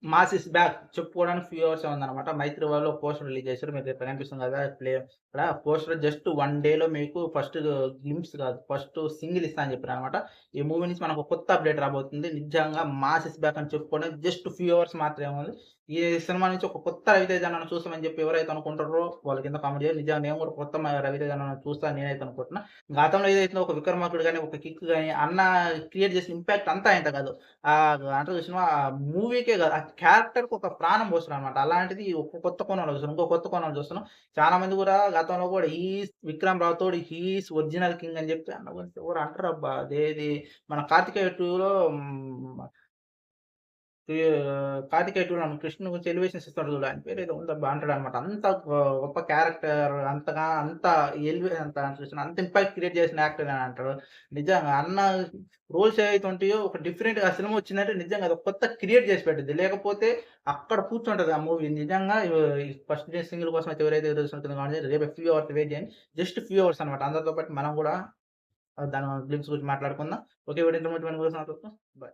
Mass is back చెప్పుకోవడానికి few అవర్సే ఉందనమాట. 'మైత్రి' వాళ్ళు పోస్టర్ రిలీజ్ చేశారు. మీకు ఇక్కడ కనిపిస్తుంది కదా! ఇక్కడ పోస్టర్ జస్ట్ 1 డేలో మీకు ఫస్ట్ గ్లింప్స్ కాదు. ఫస్ట్ సింగిల్ ఇస్తా అని చెప్పారనమాట. ఈ మూవీ నుంచి మనకు కొత్త అప్‌డేట్ రాబోతుంది. నిజంగా మాస్ ఇస్ బ్యాక్ అని చెప్పుకోవడానికి జస్ట్ ఫ్యూ అవర్స్ మాత్రమే ఉంది. ఈ సినిమా నుంచి ఒక కొత్త 'రవితేజ' అన్నను చూస్తామని చెప్పి ఎవరైతే అనుకుంటారో వాళ్ళు కింద కామెంట్ చేయండి. నిజంగా నేను కూడా కొత్త 'రవితేజ' అన్నను చూస్తా నేనైతే అనుకుంటున్నా. గతంలో ఏదైతే ఒక 'విక్రమార్కుడు' గాని, ఒక 'కిక్' గాని అన్న క్రియేట్ చేసిన ఇంపాక్ట్ అంతా ఇంత కాదు. అంటారు చూసినవా ఆ మూవీకే కాదు. ఆ క్యారెక్టర్‌కి ఒక ప్రాణం పోస్తాడనమాట. అలాంటిది ఒక కొత్త కోణంలో చూస్తున్నాం. ఇంకో కొత్త కోణంలో చూస్తున్నాం. చాలా మంది కూడా గతంలో కూడా విక్రమ్ రాథోడ్ ఒరిజినల్ కింగ్ అని చెప్పి అన్న గురించి ఎవరు అంటరబ్బా! అదేది మన 'కార్తికేయ 2లో' ఈ 'కార్తికేయ 2' కృష్ణుడి గురించి ఎలివేషన్స్ ఇస్తాడు చూడు. ఆయన పేరేదో ఉందబ్బా! అంటాడనమాట. అంత గొప్ప క్యారెక్టర్ అంత అంత చూసిన అంత ఇంపాక్ట్ క్రియేట్ చేసిన యాక్టర్ అని అంటాడు. నిజంగా అన్న రోల్స్ ఏవైతే ఉంటాయో ఒక డిఫరెంట్‌గా ఆ సినిమా వచ్చిందంటే నిజంగా అదొక కొత్త క్రియేట్ చేసి పెట్టిద్ది. లేకపోతే అక్కడ కూర్చుంటది ఆ మూవీ. నిజంగా ఈ ఫస్ట్ డే సింగిల్ కోసం అయితే ఎవరైతే ఎదురు చూస్తుంటుందో కాబట్టి రేపు ఫ్యూ అవర్స్ వెయిట్ చేయండి. జస్ట్ ఫ్యూ అవర్స్ అనమాట. అందరితో పాటు మనం కూడా దాని గ్లింప్స్ గురించి మాట్లాడుకుందాం. ఓకే. వీడియో ఇంతకుముందు మన కోసం బై.